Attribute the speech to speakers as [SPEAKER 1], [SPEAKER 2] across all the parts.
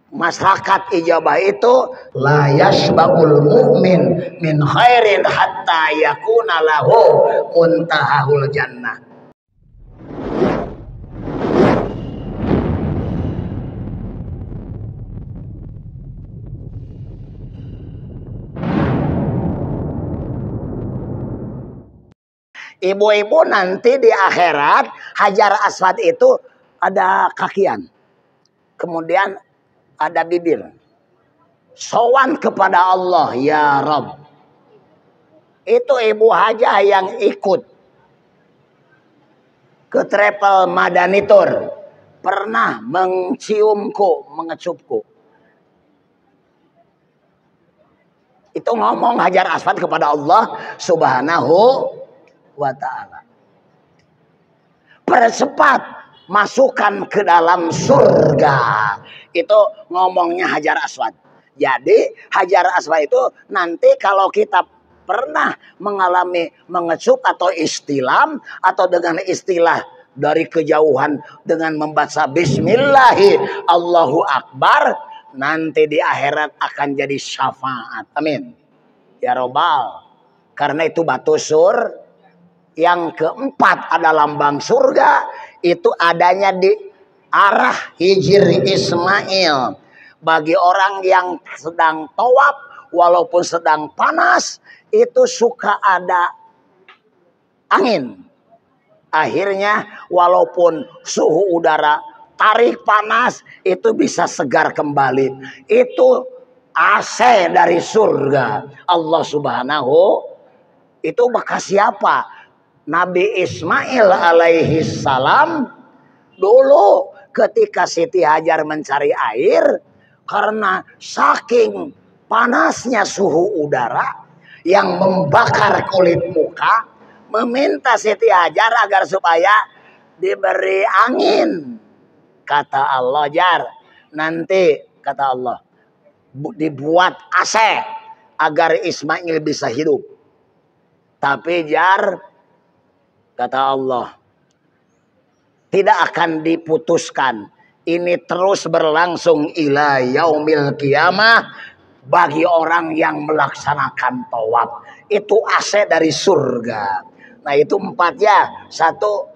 [SPEAKER 1] masyarakat ijabah itu la yashba'ul mu'min min khairin hatta yakuna lahu muntahahul jannah. Ibu-ibu nanti di akhirat Hajar Aswad itu ada kakian, kemudian ada bibir, sowan kepada Allah, ya Rabb. Itu ibu hajah yang ikut ke travel Madani Tour pernah menciumku, mengecupku. Itu ngomong Hajar Aswad kepada Allah Subhanahu wa ta'ala. Percepat masukkan ke dalam surga. Itu ngomongnya Hajar Aswad. Jadi Hajar Aswad itu nanti kalau kita pernah mengalami mengecup atau istilam, atau dengan istilah dari kejauhan dengan membaca bismillahi Allahu Akbar, nanti di akhirat akan jadi syafaat. Amin ya robbal. Karena itu batu sur. Yang keempat ada lambang surga, itu adanya di arah Hijri Ismail. Bagi orang yang sedang tawaf, walaupun sedang panas, itu suka ada angin. Akhirnya walaupun suhu udara tarik panas, itu bisa segar kembali. Itu AC dari surga. Allah Subhanahu, itu bekas siapa? Nabi Ismail alaihi salam dulu ketika Siti Hajar mencari air, karena saking panasnya suhu udara yang membakar kulit muka, meminta Siti Hajar agar supaya diberi angin. Kata Allah, Jar, nanti kata Allah dibuat AC agar Ismail bisa hidup. Tapi Jar, kata Allah, tidak akan diputuskan. Ini terus berlangsung ila yaumil qiyamah bagi orang yang melaksanakan tawaf. Itu AC dari surga. Nah itu empat ya. Satu,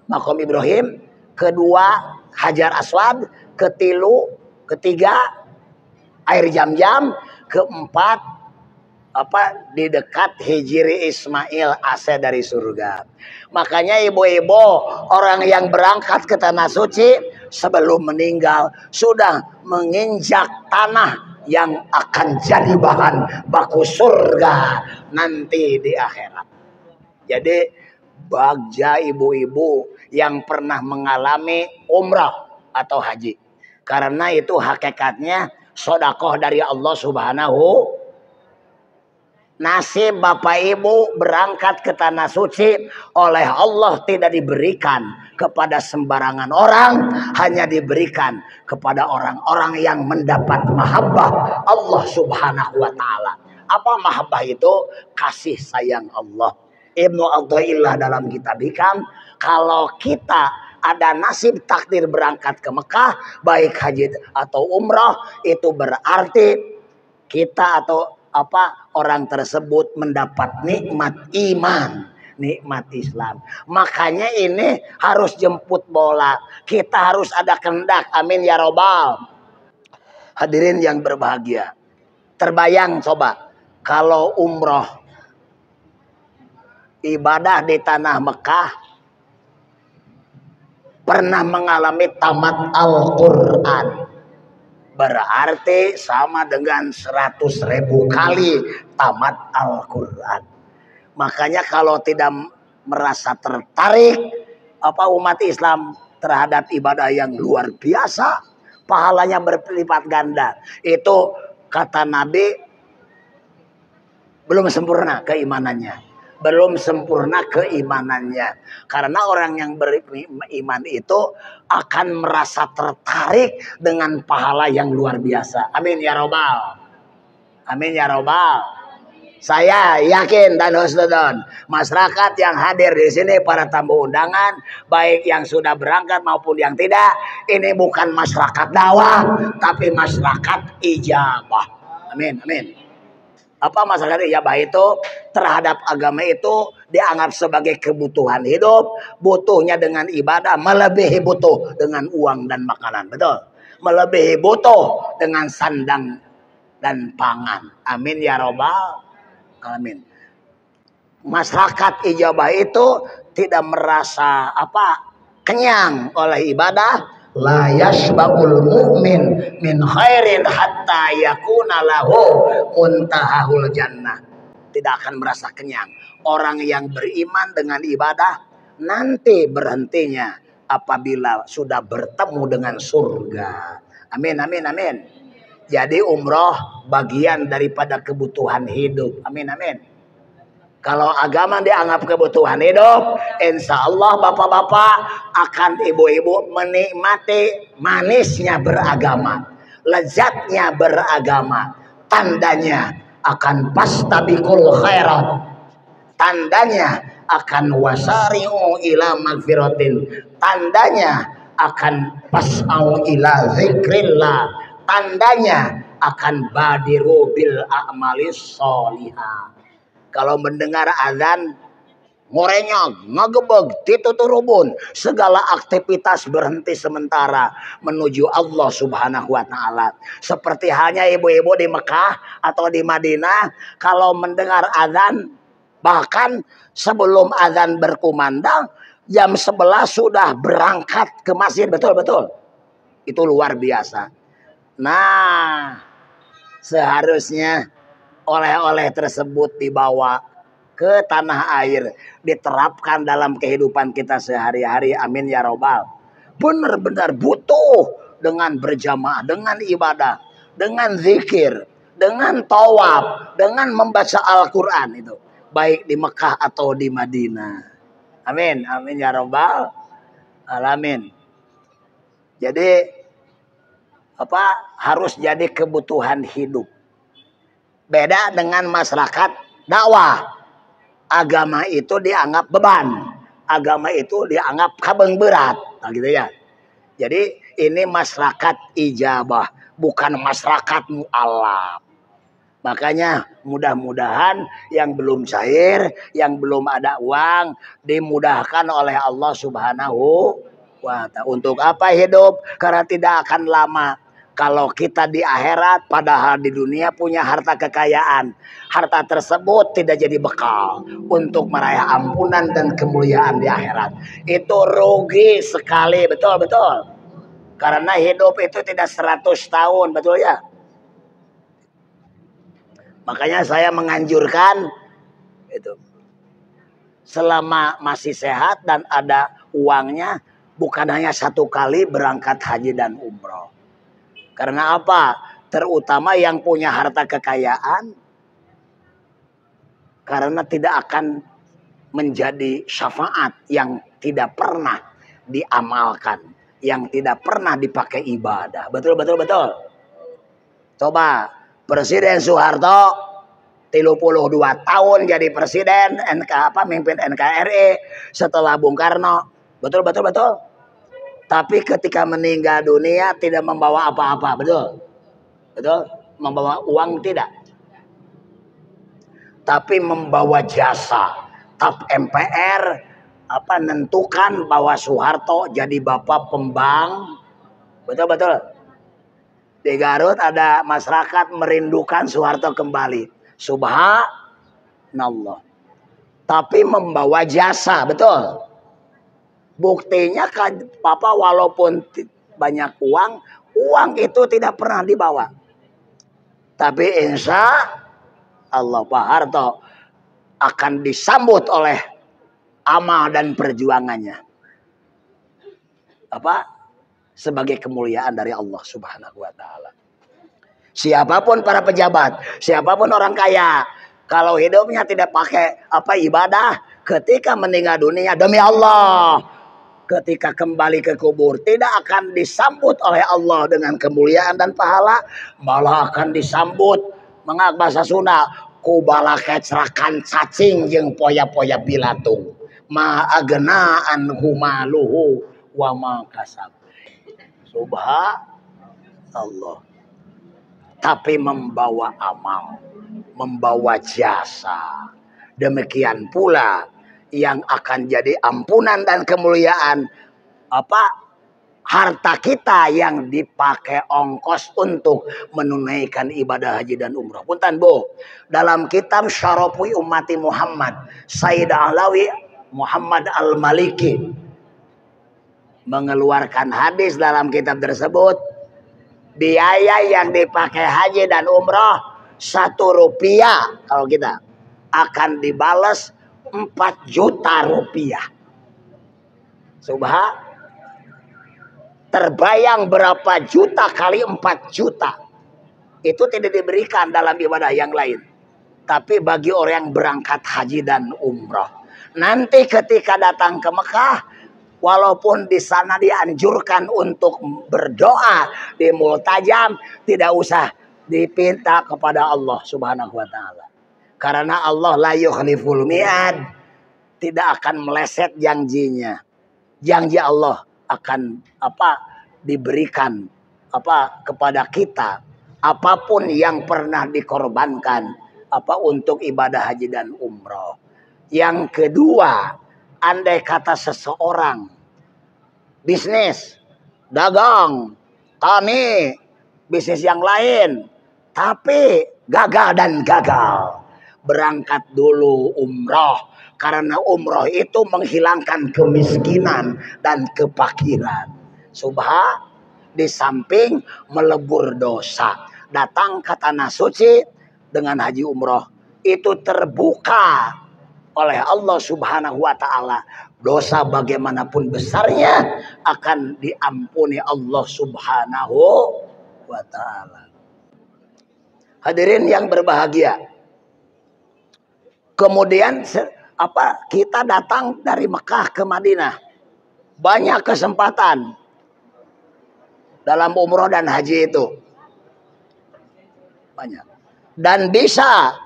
[SPEAKER 1] Maqam Ibrahim. Kedua, Hajar Aswad. Ketiga, air Jam-Jam. Keempat, di dekat Hijri Ismail, AC dari surga. Makanya ibu-ibu, orang yang berangkat ke tanah suci sebelum meninggal sudah menginjak tanah yang akan jadi bahan baku surga nanti di akhirat. Jadi bagja ibu-ibu yang pernah mengalami umrah atau haji, karena itu hakikatnya sedekah dari Allah Subhanahu. Nasib bapak ibu berangkat ke tanah suci oleh Allah tidak diberikan kepada sembarangan orang, hanya diberikan kepada orang-orang yang mendapat mahabbah Allah Subhanahu wa ta'ala. Apa mahabbah itu? Kasih sayang Allah. Ibnu Athaillah dalam kitab Hikam, kalau kita ada nasib takdir berangkat ke Mekah, baik haji atau umrah, itu berarti kita atau orang tersebut mendapat nikmat iman, nikmat Islam. Makanya ini harus jemput bola. Kita harus ada kehendak. Amin ya robbal. Hadirin yang berbahagia, terbayang coba kalau umroh ibadah di tanah Mekah pernah mengalami tamat Al-Quran, berarti sama dengan 100.000 kali tamat Al-Quran. Makanya kalau tidak merasa tertarik umat Islam terhadap ibadah yang luar biasa, pahalanya berlipat ganda. Itu kata Nabi, belum sempurna keimanannya. Belum sempurna keimanannya. Karena orang yang beriman itu akan merasa tertarik dengan pahala yang luar biasa. Amin ya robbal. Amin ya robbal. Saya yakin dan husnudon masyarakat yang hadir di sini, para tamu undangan, baik yang sudah berangkat maupun yang tidak, ini bukan masyarakat dakwah, tapi masyarakat ijabah. Amin, amin. Apa masyarakat ijabah itu? Terhadap agama itu dianggap sebagai kebutuhan hidup, butuhnya dengan ibadah melebihi butuh dengan uang dan makanan, betul? Melebihi butuh dengan sandang dan pangan. Amin ya robbal alamin. Masyarakat ijabah itu tidak merasa kenyang oleh ibadah. La yashba'ul mu'min min khairin hatta yakuna lahu muntahahul jannah. Tidak akan merasa kenyang orang yang beriman dengan ibadah, nanti berhentinya apabila sudah bertemu dengan surga. Amin, amin, amin. Jadi umroh bagian daripada kebutuhan hidup. Amin, amin. Kalau agama dianggap kebutuhan hidup, insya Allah bapak-bapak akan ibu-ibu menikmati manisnya beragama, lezatnya beragama. Tandanya akan pastabikul khairat, tandanya akan wasari'u ila magfiratin, tandanya akan pas'au ila zikrillah, tandanya akan badiru bil a'malis sholihah. Kalau mendengar azan ngorenyog, ngagebeg, tituturubun, segala aktivitas berhenti sementara menuju Allah Subhanahu wa taala. Seperti halnya ibu-ibu di Mekah atau di Madinah, kalau mendengar azan, bahkan sebelum azan berkumandang jam 11 sudah berangkat ke masjid, betul-betul. Itu luar biasa. Nah, seharusnya oleh-oleh tersebut dibawa ke tanah air, diterapkan dalam kehidupan kita sehari-hari. Amin ya robbal. Benar-benar butuh dengan berjamaah, dengan ibadah, dengan zikir, dengan tawaf, dengan membaca Al-Quran itu, baik di Mekah atau di Madinah. Amin, amin ya robbal alamin. Jadi harus jadi kebutuhan hidup. Beda dengan masyarakat dakwah. Agama itu dianggap beban, agama itu dianggap kabeng berat, gitu ya. Jadi ini masyarakat ijabah, bukan masyarakat mu'alaf. Makanya mudah-mudahan yang belum cair, yang belum ada uang, dimudahkan oleh Allah Subhanahu wa ta'ala. Untuk apa hidup? Karena tidak akan lama. Kalau kita di akhirat, padahal di dunia punya harta kekayaan, harta tersebut tidak jadi bekal untuk meraih ampunan dan kemuliaan di akhirat. Itu rugi sekali, betul-betul. Karena hidup itu tidak 100 tahun, betul ya? Makanya saya menganjurkan itu, selama masih sehat dan ada uangnya, bukan hanya 1 kali berangkat haji dan umroh. Karena apa? Terutama yang punya harta kekayaan, karena tidak akan menjadi syafaat yang tidak pernah diamalkan, yang tidak pernah dipakai ibadah. Betul, betul, betul. Coba Presiden Soeharto 32 tahun jadi presiden, mimpin NKRI setelah Bung Karno. Betul, betul, betul. Tapi ketika meninggal dunia tidak membawa apa-apa, betul? Betul? Membawa uang tidak. Tapi membawa jasa. TAP MPR nentukan bahwa Soeharto jadi bapak pembang. Betul-betul. Di Garut ada masyarakat merindukan Soeharto kembali. Subhanallah. Tapi membawa jasa, betul? Buktinya Papa walaupun banyak uang itu tidak pernah dibawa. Tapi insya Allah Pak Harto akan disambut oleh amal dan perjuangannya. Sebagai kemuliaan dari Allah Subhanahu wa taala. Siapapun para pejabat, siapapun orang kaya, kalau hidupnya tidak pakai ibadah, ketika meninggal dunia demi Allah, ketika kembali ke kubur tidak akan disambut oleh Allah dengan kemuliaan dan pahala, malah akan disambut bahasa Sunda kubala kecerakan cacing jeung poya-poya bilatung ma agna anhu maluhu wa ma kasab. Subhanallah. Tapi membawa amal, membawa jasa. Demikian pula yang akan jadi ampunan dan kemuliaan harta kita yang dipakai ongkos untuk menunaikan ibadah haji dan umrah. Punten Bu, dalam kitab Syarafui Ummati Muhammad, Sayyid Alawi Muhammad Al-Maliki mengeluarkan hadis dalam kitab tersebut, biaya yang dipakai haji dan umrah 1 rupiah kalau kita akan dibalas 4 juta rupiah. Subhanallah. Terbayang berapa juta kali 4 juta. Itu tidak diberikan dalam ibadah yang lain. Tapi bagi orang yang berangkat haji dan umrah. Nanti ketika datang ke Mekah, walaupun di sana dianjurkan untuk berdoa di multajam, tidak usah dipinta kepada Allah Subhanahu wa taala. Karena Allah la yukhliful mi'ad, tidak akan meleset janjinya. Janji Allah akan diberikan kepada kita apapun yang pernah dikorbankan untuk ibadah haji dan umrah. Yang kedua, andai kata seseorang bisnis, dagang, tani, bisnis yang lain, tapi gagal dan gagal, berangkat dulu umrah, karena umrah itu menghilangkan kemiskinan dan kefakiran. Di samping melebur dosa, datang ke tanah suci dengan haji umrah itu terbuka oleh Allah Subhanahu wa taala. Dosa bagaimanapun besarnya akan diampuni Allah Subhanahu wa taala. Hadirin yang berbahagia. Kemudian kita datang dari Mekah ke Madinah. Banyak kesempatan dalam umroh dan haji itu. Banyak. Dan bisa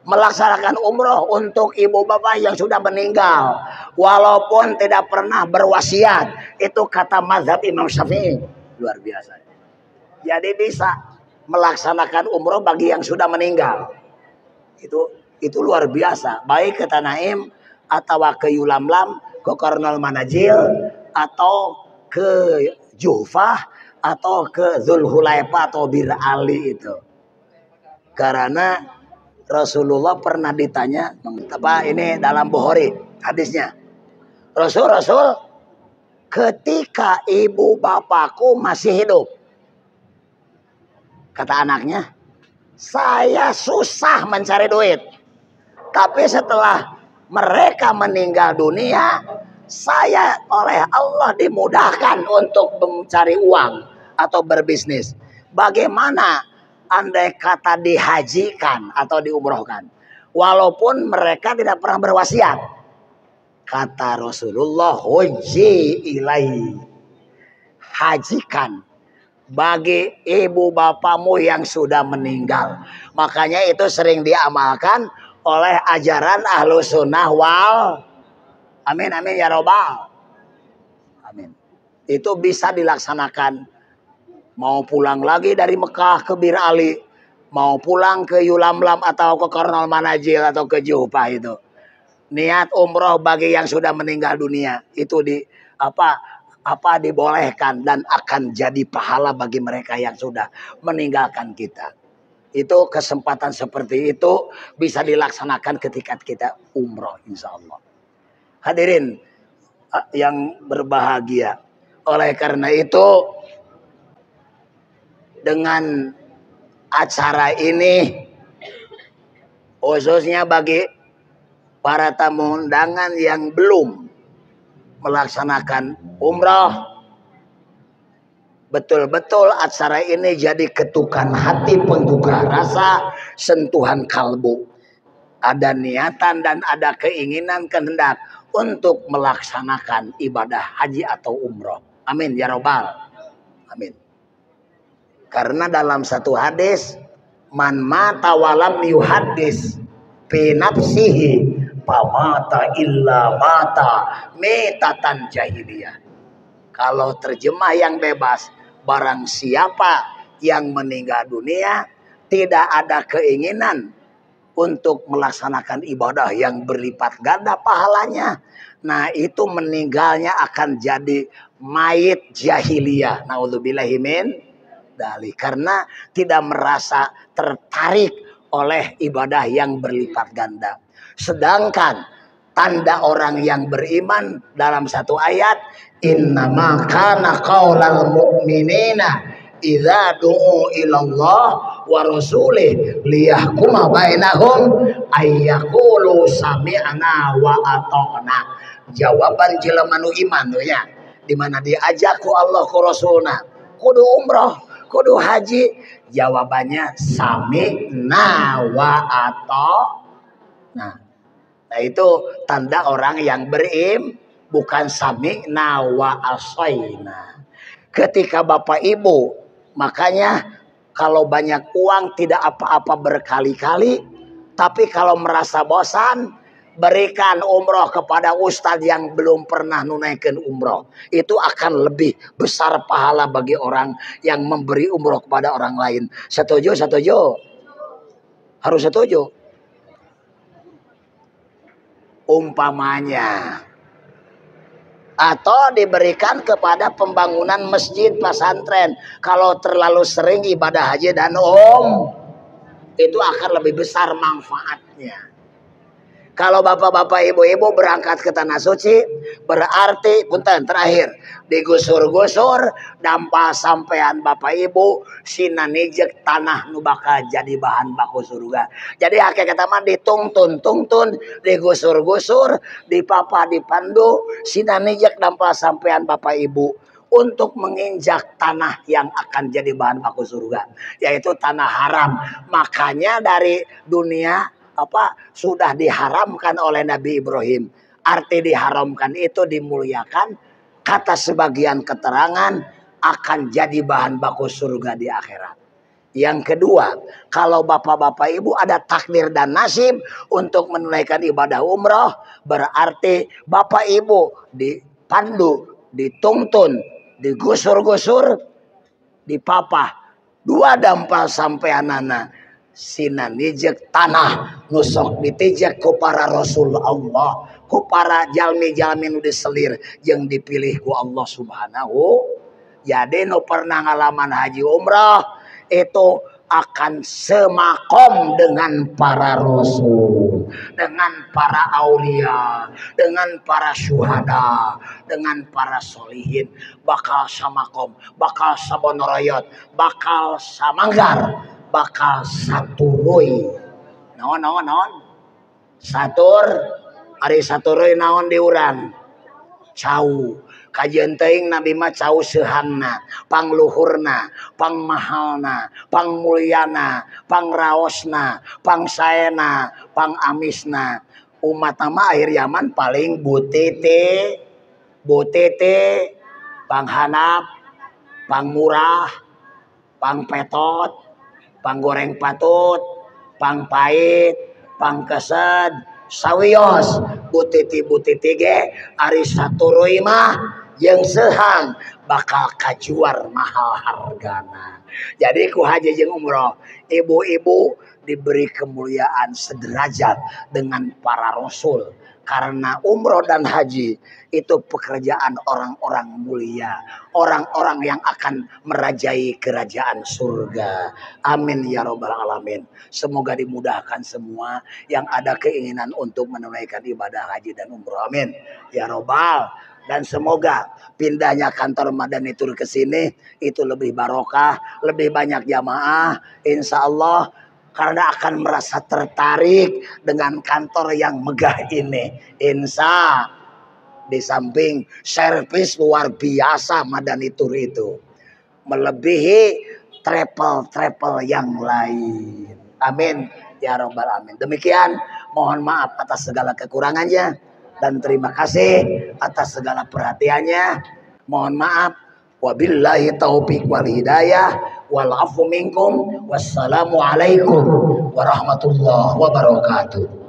[SPEAKER 1] melaksanakan umroh untuk ibu bapak yang sudah meninggal. Walaupun tidak pernah berwasiat. Itu kata mazhab Imam Syafi'i. Luar biasa. Jadi bisa melaksanakan umroh bagi yang sudah meninggal. Itu luar biasa. Baik ke Tanaim atau ke Yulamlam, ke Qarnul Manazil, atau ke Juhfah, atau ke Zulhulaifah atau Bir Ali itu. Karena Rasulullah pernah ditanya, ini dalam Bukhari hadisnya. Rasul, ketika ibu bapakku masih hidup, kata anaknya, saya susah mencari duit. Tapi setelah mereka meninggal dunia, saya oleh Allah dimudahkan untuk mencari uang atau berbisnis. Bagaimana andai kata dihajikan atau diumrohkan, walaupun mereka tidak pernah berwasiat? Kata Rasulullah, huji ilai, hajikan bagi ibu bapamu yang sudah meninggal. Makanya itu sering diamalkan oleh ajaran ahlu sunnah wal amin amin ya robbal amin. Itu bisa dilaksanakan. Mau pulang lagi dari Mekah ke Bir Ali, mau pulang ke Yulamlam atau ke Qarnul Manazil atau ke Juhfah, itu niat umroh bagi yang sudah meninggal dunia itu dibolehkan dan akan jadi pahala bagi mereka yang sudah meninggalkan kita. Itu kesempatan seperti itu bisa dilaksanakan ketika kita umroh, insya Allah. Hadirin yang berbahagia, oleh karena itu dengan acara ini khususnya bagi para tamu undangan yang belum melaksanakan umroh, betul-betul acara ini jadi ketukan hati, penggugah rasa, sentuhan kalbu. Ada niatan dan ada keinginan, kehendak untuk melaksanakan ibadah haji atau umroh. Amin ya robbal. Amin. Karena dalam satu hadis Man mata walam yuhaddis fi nafsihi pamata illa mata metatan jahiliyah. Kalau terjemah yang bebas, barang siapa yang meninggal dunia tidak ada keinginan untuk melaksanakan ibadah yang berlipat ganda pahalanya, nah itu meninggalnya akan jadi mayit jahiliyah. Naudzubillahi min dzalik, karena tidak merasa tertarik oleh ibadah yang berlipat ganda. Sedangkan tanda orang yang beriman dalam satu ayat, innama kana qaulal mu'minina idza du'u ilallah wa rasulih liyahkuma bainahum ayyaqulu sami'na wa ata'na. Jawaban jelema nu iman tuh ya, di mana diajak ku Allah ku Rasulna kudu umroh kudu haji, jawabannya sami'na wa ata'na. Nah itu tanda orang yang bukan sami'na wa asaina. Ketika bapak ibu, makanya kalau banyak uang tidak apa-apa berkali-kali, tapi kalau merasa bosan, berikan umroh kepada ustadz yang belum pernah nunaikan umroh. Itu akan lebih besar pahala bagi orang yang memberi umroh kepada orang lain. Setuju? Setuju? Harus setuju. Umpamanya, atau diberikan kepada pembangunan masjid pesantren. Kalau terlalu sering ibadah haji dan itu akan lebih besar manfaatnya. Kalau bapak-bapak ibu-ibu berangkat ke tanah suci, berarti punten terakhir digusur-gusur dampa sampean bapak ibu sinanijek tanah nu bakal jadi bahan baku surga. Jadi hakikat mah ditungtun digusur-gusur dipapa dipandu sinanijek dampa sampean bapak ibu untuk menginjak tanah yang akan jadi bahan baku surga, yaitu tanah haram. Makanya dari dunia sudah diharamkan oleh Nabi Ibrahim. Arti diharamkan itu dimuliakan. Kata sebagian keterangan akan jadi bahan baku surga di akhirat. Yang kedua, kalau bapak-bapak ibu ada takdir dan nasib untuk menunaikan ibadah umroh, berarti bapak ibu dipandu, dituntun, digusur-gusur, dipapah, dua dampal sampai anana sinanijek tanah nusok ditijak ku para rasul Allah, ku para jalmi-jalmi nu diselir yang dipilih ku Allah subhanahu. Jadi nu pernah ngalaman haji umrah itu akan semakom dengan para rasul, dengan para aulia, dengan para syuhada, dengan para solihin. Bakal samakom, bakal sabonorayot, bakal samanggar, bakal saturuy. Naon satur ari saturuy naon diurang cau. Kajian teuing Nabi mah cau seuhanna, pangluhurna, pangmahalna, pangmulyana, pangraosna, pangsaena, pangamisna. Umat nama akhir zaman paling butete, panghanap, pangmurah, pangpetot, panggoreng patut, pangpait, pangkesed, sawios. Butiti ge ari saturuy mah jeung seuhang bakal kajuar mahal hargana. Jadi ku haji jeung umroh, ibu-ibu diberi kemuliaan sederajat dengan para rasul. Karena umroh dan haji itu pekerjaan orang-orang mulia, orang-orang yang akan merajai kerajaan surga. Amin ya robbal alamin. Semoga dimudahkan semua yang ada keinginan untuk menunaikan ibadah haji dan umroh. Amin ya robbal. Dan semoga pindahnya kantor Madani Tour ke sini itu lebih barokah, lebih banyak jamaah, insya Allah. Karena akan merasa tertarik dengan kantor yang megah ini. Insya di samping servis luar biasa Madani Tour itu, melebihi travel yang lain. Amin ya robbal alamin. Demikian, mohon maaf atas segala kekurangannya dan terima kasih atas segala perhatiannya. Mohon maaf. Wabillahi taufiq wal hidayah. wal afu minkum. Wassalamu alaikum warahmatullahi wabarakatuh.